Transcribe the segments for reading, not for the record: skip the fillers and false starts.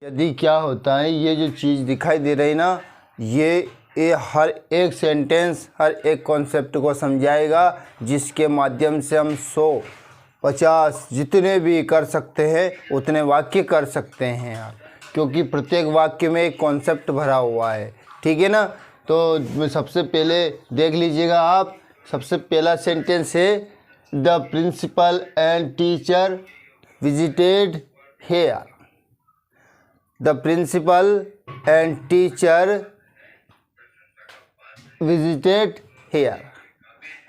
यदि क्या होता है, ये जो चीज़ दिखाई दे रही ना, ये हर एक सेंटेंस, हर एक कॉन्सेप्ट को समझाएगा, जिसके माध्यम से हम 100, 50 जितने भी कर सकते हैं उतने वाक्य कर सकते हैं यार, क्योंकि प्रत्येक वाक्य में एक कॉन्सेप्ट भरा हुआ है। ठीक है ना। तो सबसे पहले देख लीजिएगा आप, सबसे पहला सेंटेंस है the principal and teacher visited here. The principal and teacher visited here,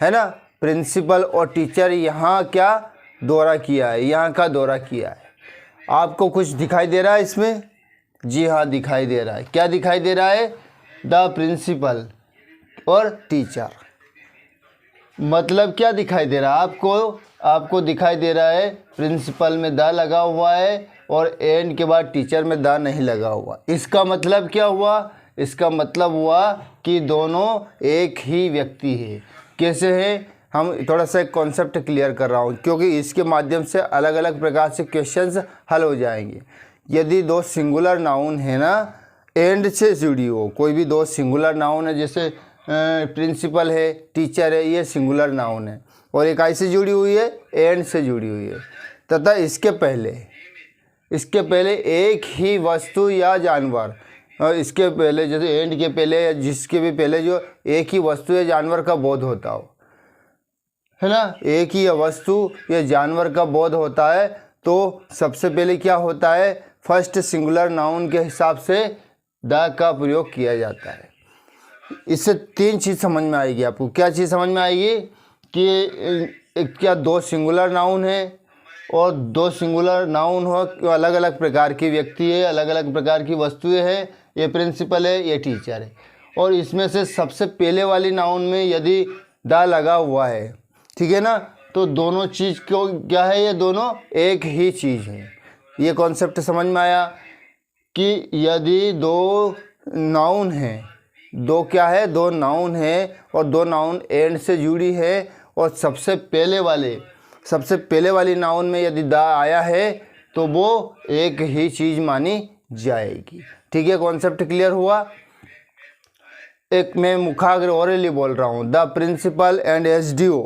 है ना। प्रिंसिपल और टीचर यहाँ क्या दौरा किया है, यहाँ का दौरा किया है। आपको कुछ दिखाई दे रहा है इसमें? जी हाँ, दिखाई दे रहा है। क्या दिखाई दे रहा है? द प्रिंसिपल और टीचर। मतलब क्या दिखाई दे रहा है आपको दिखाई दे रहा है प्रिंसिपल में द लगा हुआ है और एंड के बाद टीचर में द नहीं लगा हुआ। इसका मतलब क्या हुआ? इसका मतलब हुआ कि दोनों एक ही व्यक्ति है। कैसे है? हम थोड़ा सा एक कॉन्सेप्ट क्लियर कर रहा हूँ, क्योंकि इसके माध्यम से अलग अलग प्रकार से क्वेश्चंस हल हो जाएंगे। यदि दो सिंगुलर नाउन है ना, एंड से जुड़ी हो, कोई भी दो सिंगुलर नाउन है, जैसे प्रिंसिपल है, टीचर है, ये सिंगुलर नाउन है, और एक आई से जुड़ी हुई है, एंड से जुड़ी हुई है, तथा इसके पहले एक ही वस्तु या जानवर, और इसके पहले जैसे एंड के पहले या जिसके भी पहले जो एक ही वस्तु या जानवर का बोध होता हो, है ना, एक ही वस्तु या जानवर का बोध होता है, तो सबसे पहले क्या होता है? फर्स्ट सिंगुलर नाउन के हिसाब से द का प्रयोग किया जाता है। इससे तीन चीज़ समझ में आएगी आपको। क्या चीज़ समझ में आएगी? कि क्या दो सिंगुलर नाउन है, और दो सिंगुलर नाउन हो, अलग अलग प्रकार की व्यक्ति है, अलग अलग प्रकार की वस्तुएं हैं, ये प्रिंसिपल है, ये टीचर है, और इसमें से सबसे पहले वाली नाउन में यदि द लगा हुआ है, ठीक है ना, तो दोनों चीज़ को क्या है? ये दोनों एक ही चीज़ है। ये कॉन्सेप्ट समझ में आया कि यदि दो नाउन हैं, दो क्या है? दो नाउन है, और दो नाउन एंड से जुड़ी है, और सबसे पहले वाली नाउन में यदि द आया है तो वो एक ही चीज़ मानी जाएगी। ठीक है, कॉन्सेप्ट क्लियर हुआ। एक मैं मुखाग्र ओरली बोल रहा हूँ, the principal and SDO,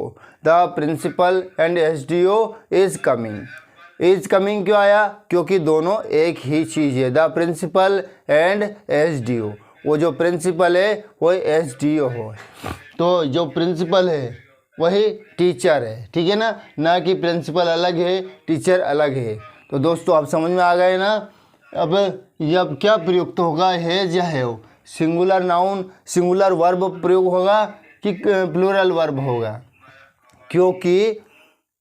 the principal and SDO is coming क्यों आया? क्योंकि दोनों एक ही चीज़ है, द प्रिंसिपल एंड एसडीओ। वो जो प्रिंसिपल है वो एसडीओ हो, तो जो प्रिंसिपल है वही टीचर है। ठीक है ना कि प्रिंसिपल अलग है, टीचर अलग है। तो दोस्तों आप समझ में आ गए ना। अब यह क्या प्रयुक्त होगा? हैज या have? Singular noun, singular verb प्रयोग होगा कि प्लूरल वर्ब होगा? क्योंकि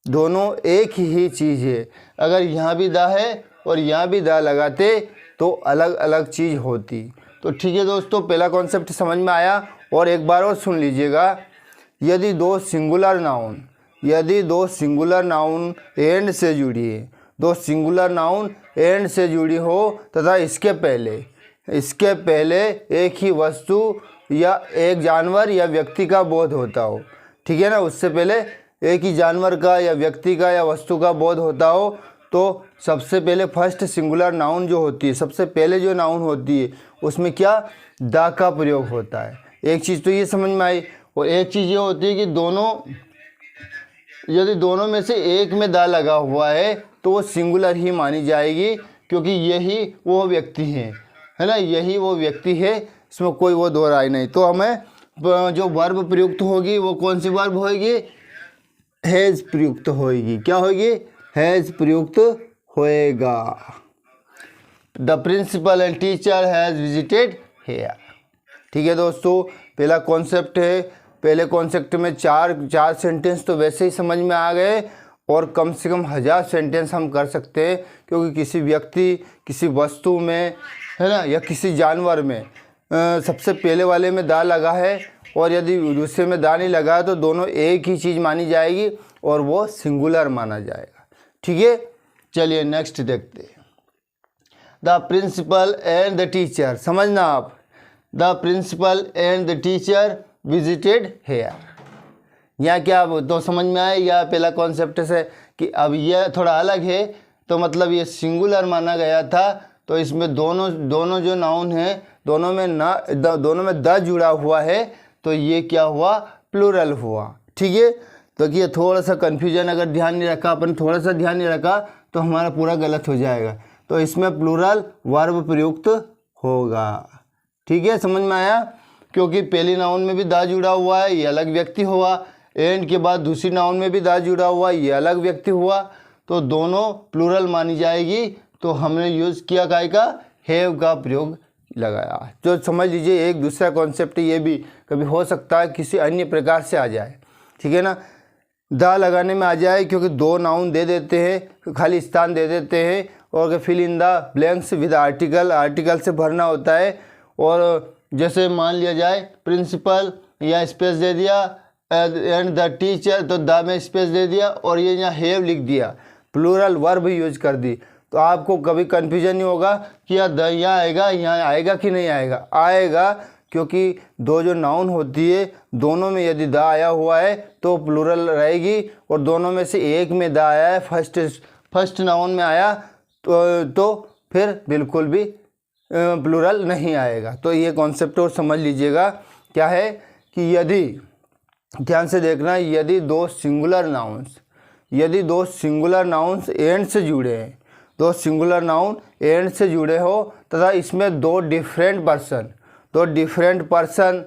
दोनों एक ही चीज़ है। अगर यहाँ भी द है और यहाँ भी द लगाते तो अलग अलग चीज़ होती। तो ठीक है दोस्तों, पहला कॉन्सेप्ट समझ में आया। और एक बार और सुन लीजिएगा, यदि दो सिंगुलर नाउन एंड से जुड़ी है, दो सिंगुलर नाउन एंड से जुड़ी हो, तथा इसके पहले एक ही वस्तु या एक जानवर या व्यक्ति का बोध होता हो, ठीक है ना, उससे पहले एक ही जानवर का या व्यक्ति का या वस्तु का बोध होता हो, तो सबसे पहले फर्स्ट सिंगुलर नाउन जो होती है, सबसे पहले जो नाउन होती है, उसमें क्या? द का प्रयोग होता है। एक चीज़ तो ये समझ में आई। और एक चीज़ ये होती है कि यदि दोनों में से एक में द लगा हुआ है तो वो सिंगुलर ही मानी जाएगी, क्योंकि यही वो व्यक्ति है ना, यही वो व्यक्ति है, इसमें कोई वो दो राय नहीं। तो हमें जो वर्ब प्रयुक्त होगी वो कौन सी वर्ब होगी? हैज प्रयुक्त होगी। क्या होगी? हैज प्रयुक्त होएगा। The principal and teacher has visited here. ठीक है दोस्तों, पहला कॉन्सेप्ट है। पहले कॉन्सेप्ट में चार सेंटेंस तो वैसे ही समझ में आ गए, और कम से कम 1000 सेंटेंस हम कर सकते हैं, क्योंकि किसी व्यक्ति, किसी वस्तु में, है ना, या किसी जानवर में सबसे पहले वाले में द लगा है, और यदि दूसरे में द नहीं लगा है तो दोनों एक ही चीज़ मानी जाएगी और वो सिंगुलर माना जाएगा। ठीक है, चलिए नेक्स्ट देखते हैं। The principal and the teacher, समझना आप, the principal and the teacher visited here. यहाँ क्या तो समझ में आए? या पहला कॉन्सेप्ट से कि अब यह थोड़ा अलग है, तो मतलब ये सिंगुलर माना गया था, तो तो इसमें दोनों जो नाउन है दोनों में द जुड़ा हुआ है, तो ये क्या हुआ, प्लूरल हुआ। ठीक है, तो ये थोड़ा सा कन्फ्यूजन अगर ध्यान नहीं रखा अपन, थोड़ा सा ध्यान नहीं रखा तो हमारा पूरा गलत हो जाएगा। तो इसमें प्लूरल वर्ब प्रयुक्त होगा। ठीक है, समझ में आया, क्योंकि पहली नाउन में भी दा जुड़ा हुआ है, ये अलग व्यक्ति हुआ, एंड के बाद दूसरी नाउन में भी दा जुड़ा हुआ, ये अलग व्यक्ति हुआ, तो दोनों प्लूरल मानी जाएगी। तो हमने यूज़ किया काय का, हैव का प्रयोग लगाया। जो समझ लीजिए एक दूसरा कॉन्सेप्ट, ये भी कभी हो सकता है किसी अन्य प्रकार से आ जाए। ठीक है ना, दा लगाने में आ जाए, क्योंकि दो नाउन दे देते हैं, खाली स्थान दे देते हैं, और fill in the blanks with article से भरना होता है। और जैसे मान लिया जाए प्रिंसिपल, या स्पेस दे दिया, एंड द टीचर, तो द में स्पेस दे दिया, और ये यहाँ हैव लिख दिया, प्लूरल वर्ब यूज कर दी, तो आपको कभी कन्फ्यूजन नहीं होगा कि यार द यहाँ आएगा कि नहीं आएगा। आएगा, क्योंकि दो जो नाउन होती है दोनों में यदि द आया हुआ है तो प्लूरल रहेगी, और दोनों में से एक में द आया है, फर्स्ट नाउन में आया तो फिर बिल्कुल भी प्लूरल नहीं आएगा। तो ये कॉन्सेप्ट और समझ लीजिएगा क्या है कि यदि, ध्यान से देखना, यदि दो सिंगुलर नाउन्स एंड से जुड़े हैं, दो सिंगुलर नाउन एंड से जुड़े हो तथा इसमें दो डिफरेंट पर्सन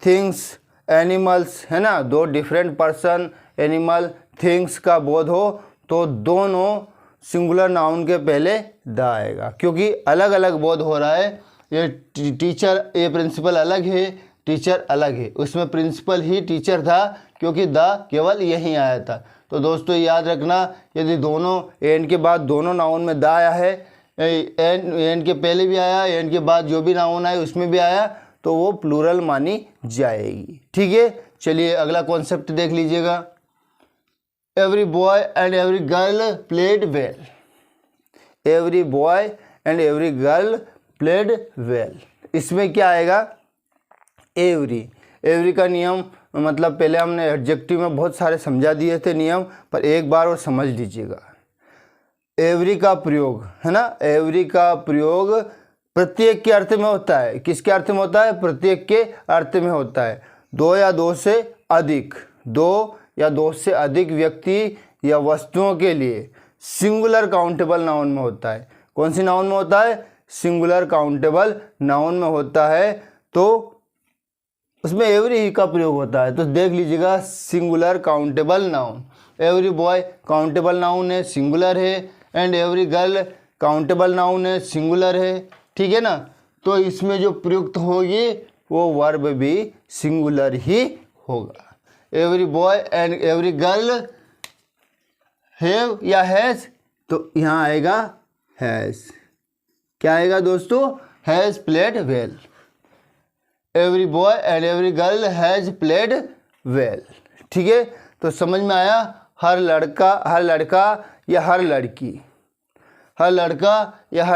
थिंग्स एनिमल्स, है ना, दो डिफरेंट पर्सन एनिमल थिंग्स का बोध हो, तो दोनों सिंगुलर नाउन के पहले द आएगा, क्योंकि अलग अलग बोध हो रहा है। ये टीचर, ये प्रिंसिपल अलग है, टीचर अलग है, उसमें प्रिंसिपल ही टीचर था, क्योंकि द केवल यहीं आया था। तो दोस्तों याद रखना, यदि दोनों एंड के बाद दोनों नाउन में द आया है, एंड के पहले भी आया, एंड के बाद जो भी नाउन आए उसमें भी आया, तो वो प्लूरल मानी जाएगी। ठीक है, चलिए अगला कॉन्सेप्ट देख लीजिएगा। Every boy and every girl played well. Every boy and every girl played well, इसमें क्या आएगा, एवरी का नियम, मतलब पहले हमने एडजेक्टिव में बहुत सारे समझा दिए थे नियम, पर एक बार और समझ लीजिएगा। एवरी का प्रयोग, है ना, एवरी का प्रयोग प्रत्येक के अर्थ में होता है। किसके अर्थ में होता है, प्रत्येक के अर्थ में होता है। दो या दो से अधिक व्यक्ति या वस्तुओं के लिए सिंगुलर काउंटेबल नाउन में होता है। कौन सी नाउन में होता है, सिंगुलर काउंटेबल नाउन में होता है, तो उसमें एवरी ही का प्रयोग होता है। तो देख लीजिएगा, singular countable noun, every boy countable noun है, सिंगुलर है, and every girl countable noun है, सिंगुलर है। ठीक है ना, तो इसमें जो प्रयुक्त होगी वो वर्ब भी सिंगुलर ही होगा। Every boy and every girl have या हैज़, तो यहाँ आएगा हैज़। क्या आएगा दोस्तों, has played well. Every boy and every girl has played well. ठीक है, तो समझ में आया, हर लड़का या हर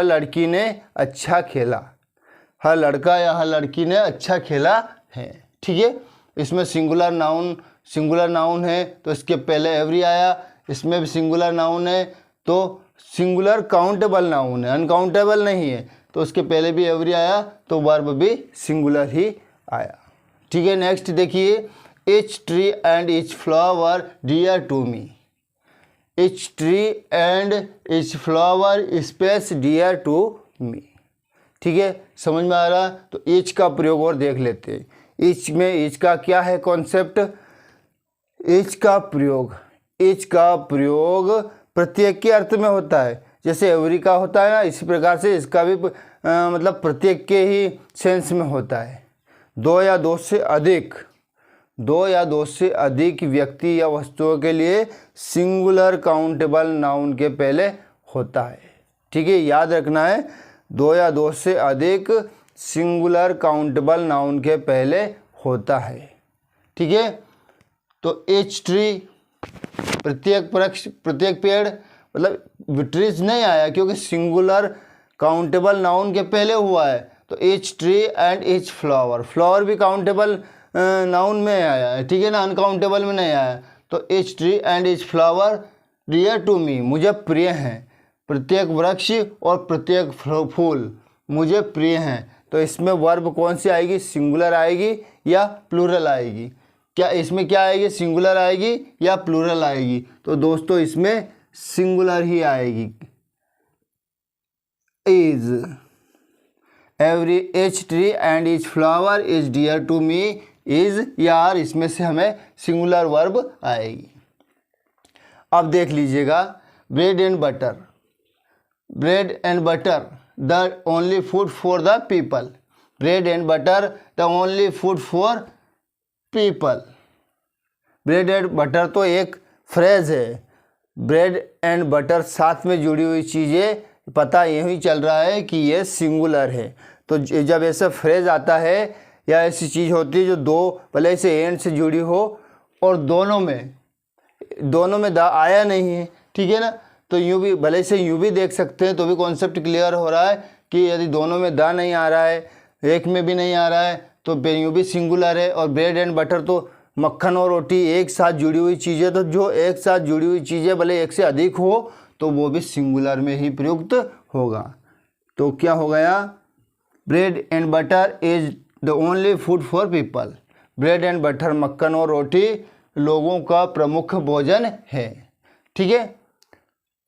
लड़की ने अच्छा खेला, हर लड़का या हर लड़की ने अच्छा खेला है। ठीक है, इसमें सिंगुलर नाउन है, तो इसके पहले एवरी आया, इसमें भी सिंगुलर नाउन है, तो सिंगुलर काउंटेबल नाउन है, अनकाउंटेबल नहीं है, तो उसके पहले भी एवरी आया, तो वर्ब भी सिंगुलर ही आया। ठीक है, नेक्स्ट देखिए, each tree and each flower dear to me. Each tree and each flower space dear to me. ठीक है, समझ में आ रहा, तो ईच का प्रयोग और देख लेते हैं। ईच का क्या है कॉन्सेप्ट, ईच का प्रयोग प्रत्येक के अर्थ में होता है, जैसे एवरी का होता है ना, इसी प्रकार से इसका भी मतलब प्रत्येक के ही सेंस में होता है। दो या दो से अधिक व्यक्ति या वस्तुओं के लिए सिंगुलर काउंटेबल नाउन के पहले होता है। ठीक है, याद रखना है, दो या दो से अधिक सिंगुलर काउंटेबल नाउन के पहले होता है। ठीक है, तो एच ट्री प्रत्येक पेड़, मतलब ट्रीज नहीं आया क्योंकि सिंगुलर काउंटेबल नाउन के पहले हुआ है, तो each tree and each flower भी काउंटेबल नाउन में आया है। ठीक है ना, अनकाउंटेबल में नहीं आया, तो each tree and each flower dear to me, मुझे प्रिय हैं। प्रत्येक वृक्ष और प्रत्येक फूल मुझे प्रिय हैं। तो इसमें वर्ब कौन सी आएगी, सिंगुलर आएगी या प्लूरल आएगी? क्या इसमें क्या आएगी, सिंगुलर आएगी या प्लूरल आएगी? तो दोस्तों इसमें सिंगुलर ही आएगी। Is every each tree and each flower is dear to me, is या आर, इसमें से हमें सिंगुलर वर्ब आएगी। अब देख लीजिएगा, bread and butter, bread and butter the only food for the people, bread and butter the only food for people. Bread and butter तो एक फ्रेज है, ब्रेड एंड बटर साथ में जुड़ी हुई चीज़ें, पता यही चल रहा है कि ये सिंगुलर है। तो जब ऐसा फ्रेज आता है या ऐसी चीज़ होती है जो दो भले से एंड से जुड़ी हो और दोनों में द आया नहीं है, ठीक है ना, तो यूँ भी भले से यूँ भी देख सकते हैं तो भी कॉन्सेप्ट क्लियर हो रहा है कि यदि दोनों में द नहीं आ रहा है, एक में भी नहीं आ रहा है, तो यूँ भी सिंगुलर है। और ब्रेड एंड बटर तो मक्खन और रोटी एक साथ जुड़ी हुई चीज़ें, तो जो एक साथ जुड़ी हुई चीज़ें भले एक से अधिक हो तो वो भी सिंगुलर में ही प्रयुक्त होगा। तो क्या हो गया, bread and butter is the only food for people, bread and butter मक्खन और रोटी लोगों का प्रमुख भोजन है। ठीक है,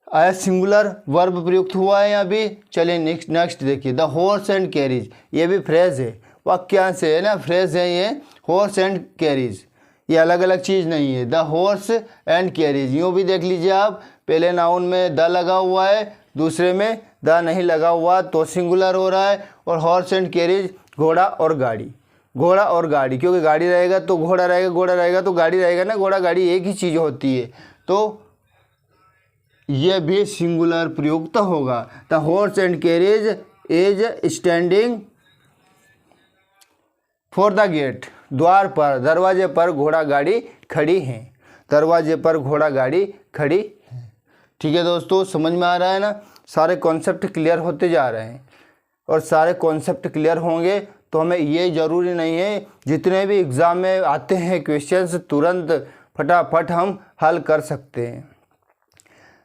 आया सिंगुलर वर्ब प्रयुक्त हुआ है यहाँ भी। चलिए नेक्स्ट देखिए, द हॉर्स एंड कैरीज, ये भी फ्रेज है, वाक्यांश है ना, फ्रेज है ये, हॉर्स एंड कैरीज, ये अलग अलग चीज़ नहीं है। द हॉर्स एंड कैरीज, यूँ भी देख लीजिए आप, पहले नाउन में द लगा हुआ है, दूसरे में द नहीं लगा हुआ तो सिंगुलर हो रहा है। और हॉर्स एंड कैरीज, घोड़ा और गाड़ी, घोड़ा और गाड़ी, क्योंकि गाड़ी रहेगा तो घोड़ा रहेगा, घोड़ा रहेगा तो गाड़ी रहेगा ना, घोड़ा गाड़ी एक ही चीज़ होती है, तो यह भी सिंगुलर प्रयुक्त होगा। The horse and carriage is standing for the gate, द्वार पर, दरवाजे पर घोड़ा गाड़ी खड़ी है, दरवाजे पर घोड़ा गाड़ी खड़ी है। ठीक है दोस्तों, समझ में आ रहा है ना, सारे कॉन्सेप्ट क्लियर होते जा रहे हैं। और सारे कॉन्सेप्ट क्लियर होंगे तो हमें ये ज़रूरी नहीं है जितने भी एग्ज़ाम में आते हैं क्वेश्चंस तुरंत फटाफट हम हल कर सकते हैं।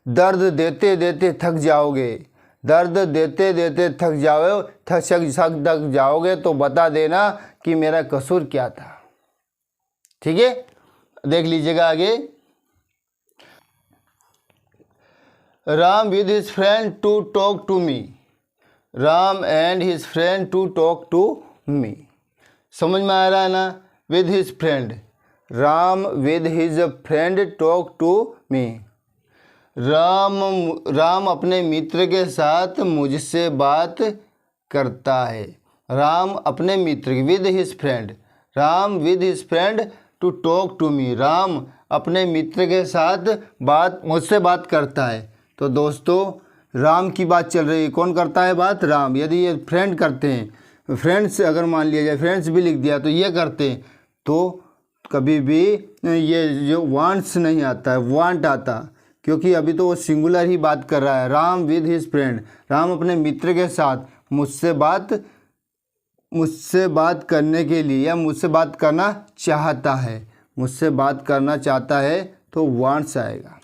दर्द देते देते थक जाओगे, दर्द देते देते थक जाओगे तो बता देना कि मेरा कसूर क्या था। ठीक है, देख लीजिएगा आगे। Ram with his friend to talk to me, Ram and his friend to talk to me, समझ में आ रहा है ना, with his friend, Ram with his friend talk to me, Ram अपने मित्र के साथ मुझसे बात करता है, राम अपने मित्र, with his friend, Ram with his friend to talk to me, Ram अपने मित्र के साथ मुझसे बात करता है। तो दोस्तों राम की बात चल रही है, कौन करता है बात, राम। यदि ये फ्रेंड करते हैं, फ्रेंड्स अगर मान लिया जाए, फ्रेंड्स भी लिख दिया तो ये करते हैं, तो कभी भी ये जो वांट्स नहीं आता है, वांट आता, क्योंकि अभी तो वो सिंगुलर ही बात कर रहा है। Ram with his friend, Ram अपने मित्र के साथ मुझसे बात करने के लिए या मुझसे बात करना चाहता है, मुझसे बात करना चाहता है तो वांट्स आएगा।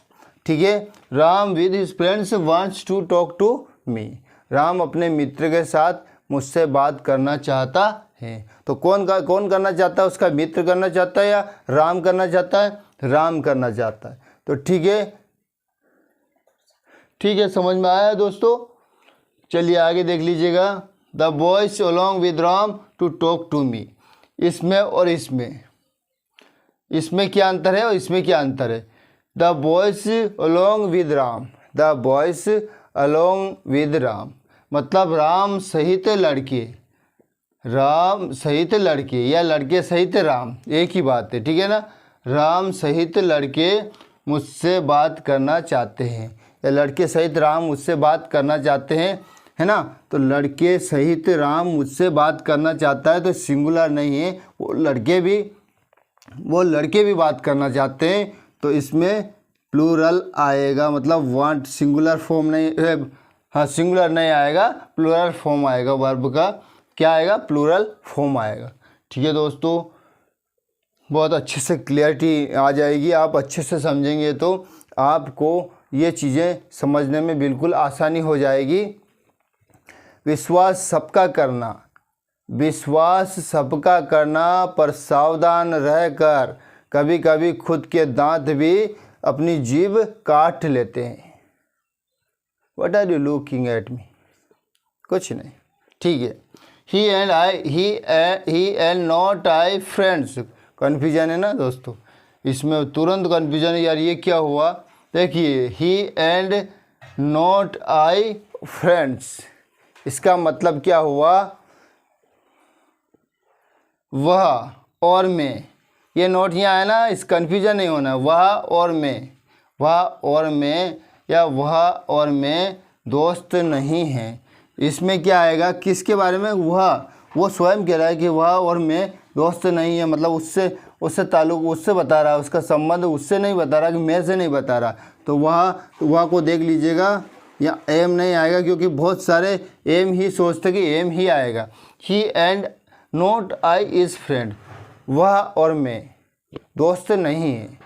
ठीक है, Ram with his friends wants to talk to me, Ram अपने मित्र के साथ मुझसे बात करना चाहता है। तो कौन करना चाहता है, उसका मित्र करना चाहता है या राम करना चाहता है, राम करना चाहता है। तो ठीक है, समझ में आया दोस्तों। चलिए आगे देख लीजिएगा, the boys along with Ram to talk to me, इसमें और इसमें क्या अंतर है और इसमें क्या अंतर है। The boys along with Ram, the boys along with Ram मतलब राम सहित लड़के, राम सहित लड़के या लड़के सहित राम, एक ही बात है। ठीक है ना, राम सहित लड़के मुझसे बात करना चाहते हैं या लड़के सहित राम मुझसे बात करना चाहते हैं, है ना। तो लड़के सहित राम मुझसे बात करना चाहता है तो सिंगुलर नहीं है, वो लड़के भी बात करना चाहते हैं, तो इसमें प्लूरल आएगा, मतलब वांट सिंगुलर फॉर्म नहीं, हाँ सिंगुलर नहीं आएगा, प्लूरल फॉर्म आएगा वर्ब का। क्या आएगा, प्लूरल फॉर्म आएगा। ठीक है दोस्तों, बहुत अच्छे से क्लियरिटी आ जाएगी, आप अच्छे से समझेंगे तो आपको ये चीज़ें समझने में बिल्कुल आसानी हो जाएगी। विश्वास सबका करना, विश्वास सबका करना, पर सावधान रहकर कभी कभी खुद के दांत भी अपनी जीभ काट लेते हैं। What are you looking at me? कुछ नहीं, ठीक है। he and not I friends, confusion है ना दोस्तों, इसमें तुरंत कन्फ्यूजन है यार, ये क्या हुआ। देखिए he and not I friends, इसका मतलब क्या हुआ, वह और मैं, ये नोट यहाँ आया ना, इस कन्फ्यूजन नहीं होना, वह और मैं, वह और मैं या वह और मैं दोस्त नहीं हैं। इसमें क्या आएगा, किसके बारे में, वो स्वयं कह रहा है कि वह और मैं दोस्त नहीं है, मतलब उससे ताल्लुक़ उससे बता रहा है, उसका संबंध उससे नहीं बता रहा कि मैं से नहीं बता रहा। तो वह को देख लीजिएगा, या एम नहीं आएगा, क्योंकि बहुत सारे एम ही सोचते कि एम ही आएगा। He and not I is friend, वह और मैं दोस्त नहीं है।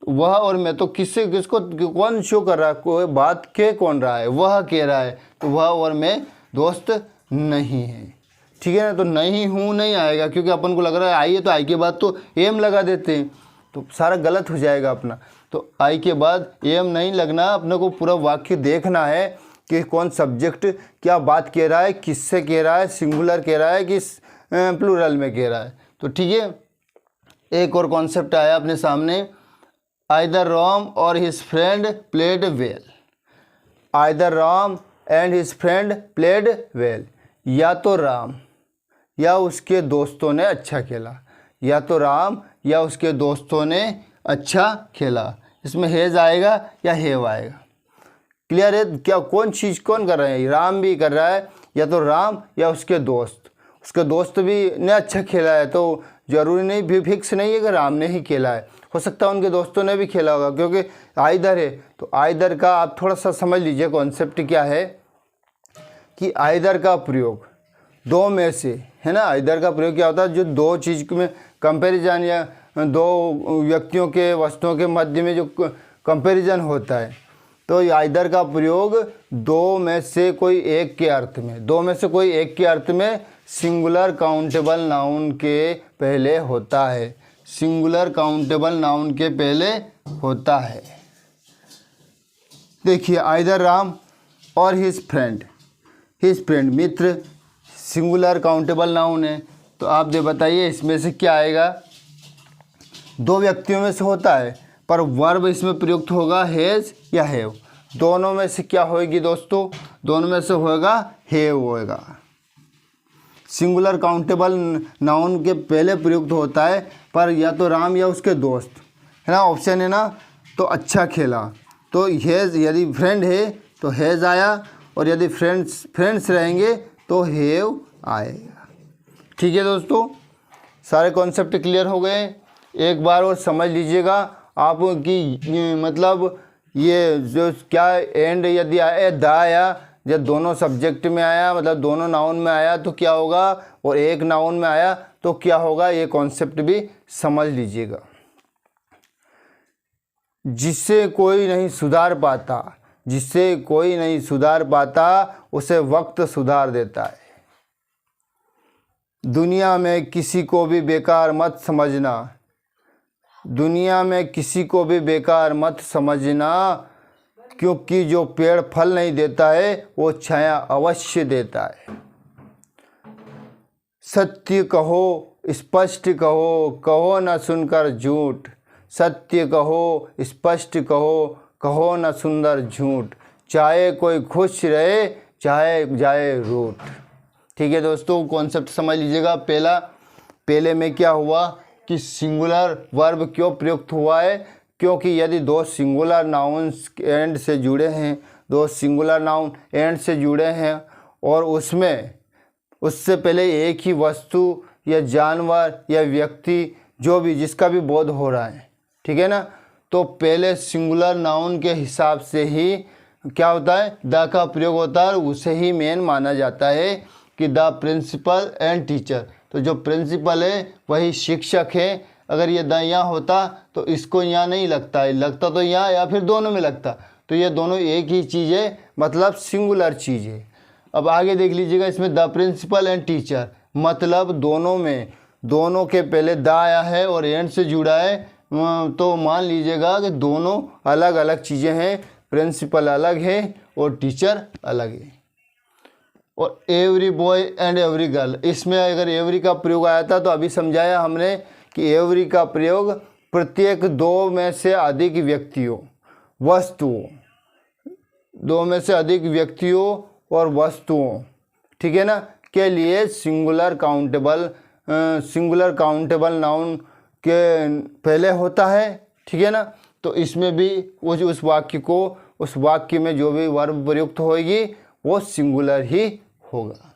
वह और मैं तो किसको कौन शो कर रहा है, कोई बात के कौन रहा है, वह कह रहा है, तो वह और मैं दोस्त नहीं है, ठीक है ना। तो नहीं हूँ नहीं आएगा, क्योंकि अपन को लग रहा है आई है, तो आई के बाद तो एम लगा देते हैं, तो सारा गलत हो जाएगा अपना। तो आई के बाद एम नहीं लगना, अपने को पूरा वाक्य देखना है कि कौन सब्जेक्ट क्या बात कह रहा है, किससे कह रहा है, सिंगुलर कह रहा है कि प्लूरल में कह रहा है। तो ठीक है, एक और कॉन्सेप्ट आया अपने सामने, आइदर राम और his friend played well. Either Ram and his friend played well, या तो राम या उसके दोस्तों ने अच्छा खेला, या तो राम या उसके दोस्तों ने अच्छा खेला। इसमें हेज आएगा या हेव आएगा, क्लियर है। क्या कौन चीज़ कौन कर रहे हैं, राम भी कर रहा है, या तो राम या उसके दोस्त भी ने अच्छा खेला है, तो ज़रूरी नहीं, भी फिक्स नहीं है कि राम ने ही खेला है, हो सकता है उनके दोस्तों ने भी खेला होगा, क्योंकि आइदर है। तो आइदर का आप थोड़ा सा समझ लीजिए कॉन्सेप्ट क्या है, कि आइदर का प्रयोग दो में से है ना। आइदर का प्रयोग क्या होता है, जो दो चीज़ में कंपैरिजन या दो व्यक्तियों के वस्तुओं के मध्य में जो कंपैरिजन होता है, तो आइदर का प्रयोग दो में से कोई एक के अर्थ में, दो में से कोई एक के अर्थ में सिंगुलर काउंटेबल नाउन के पहले होता है, सिंगुलर काउंटेबल नाउन के पहले होता है। देखिए आइदर राम और हिज फ्रेंड मित्र सिंगुलर काउंटेबल नाउन है, तो आप दे बताइए इसमें से क्या आएगा, दो व्यक्तियों में से होता है, पर वर्ब इसमें प्रयुक्त होगा हेज या हेव, दोनों में से क्या होएगी दोस्तों, दोनों में से होएगा हेव होएगा। सिंगुलर काउंटेबल नाउन के पहले प्रयुक्त होता है, पर या तो राम या उसके दोस्त है ना, ऑप्शन है ना। तो अच्छा खेला, तो हेज, यदि फ्रेंड है तो हेज आया, और यदि फ्रेंड्स रहेंगे तो हेव आएगा। ठीक है दोस्तों, सारे कॉन्सेप्ट क्लियर हो गए। एक बार और समझ लीजिएगा आप कि मतलब ये जो क्या एंड यदि आया, द आया, जब दोनों सब्जेक्ट में आया, मतलब दोनों नाउन में आया तो क्या होगा, और एक नाउन में आया तो क्या होगा, ये कॉन्सेप्ट भी समझ लीजिएगा। जिससे कोई नहीं सुधार पाता उसे वक्त सुधार देता है। दुनिया में किसी को भी बेकार मत समझना, क्योंकि जो पेड़ फल नहीं देता है वो छाया अवश्य देता है। सत्य कहो, स्पष्ट कहो न सुनकर झूठ। सत्य कहो, स्पष्ट कहो न सुंदर झूठ। चाहे कोई खुश रहे, चाहे जाए रूठ। ठीक है दोस्तों, कॉन्सेप्ट समझ लीजिएगा। पहले में क्या हुआ कि सिंगुलर वर्ब क्यों प्रयुक्त हुआ है, क्योंकि यदि दो सिंगुलर नाउन्स एंड से जुड़े हैं और उससे पहले एक ही वस्तु या जानवर या व्यक्ति जो भी जिसका भी बोध हो रहा है, ठीक है ना, तो पहले सिंगुलर नाउन के हिसाब से ही क्या होता है, द का प्रयोग होता है, और उसे ही मेन माना जाता है कि द प्रिंसिपल एंड टीचर। तो जो प्रिंसिपल है वही शिक्षक है। अगर ये द यहाँ होता तो इसको यहाँ नहीं लगता है, लगता तो यहाँ या फिर दोनों में लगता, तो ये दोनों एक ही चीज़ है, मतलब सिंगुलर चीज़ है। अब आगे देख लीजिएगा, इसमें द प्रिंसिपल एंड टीचर, मतलब दोनों में, दोनों के पहले द आया है और एंड से जुड़ा है, तो मान लीजिएगा कि दोनों अलग अलग चीज़ें हैं, प्रिंसिपल अलग है और टीचर अलग है। और every boy and every girl, इसमें अगर एवरी का प्रयोग आया था तो अभी समझाया हमने कि एवरी का प्रयोग प्रत्येक दो में से अधिक व्यक्तियों, वस्तुओं, दो में से अधिक व्यक्तियों और वस्तुओं, ठीक है ना, के लिए सिंगुलर काउंटेबल नाउन के पहले होता है, ठीक है ना। तो इसमें भी उस वाक्य में जो भी वर्ब प्रयुक्त होगी वो सिंगुलर ही होगा,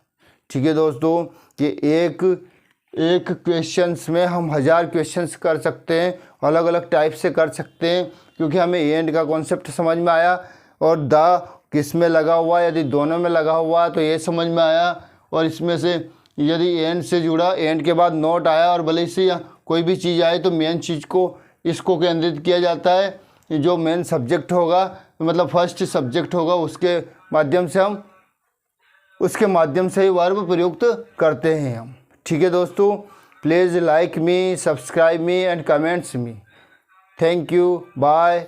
ठीक है दोस्तों। ये एक क्वेश्चंस में हम 1000 क्वेश्चंस कर सकते हैं, अलग अलग टाइप से कर सकते हैं, क्योंकि हमें एंड का कॉन्सेप्ट समझ में आया और द किस में लगा हुआ, यदि दोनों में लगा हुआ तो ये समझ में आया, और इसमें से यदि एंड से जुड़ा, एंड के बाद नोट आया और भले से कोई भी चीज़ आए तो मेन चीज़ को इसको केंद्रित किया जाता है, जो मेन सब्जेक्ट होगा, मतलब फर्स्ट सब्जेक्ट होगा, उसके माध्यम से ही वर्ब प्रयुक्त करते हैं हम, ठीक है दोस्तों। Please like me, subscribe me and comments me. Thank you, bye.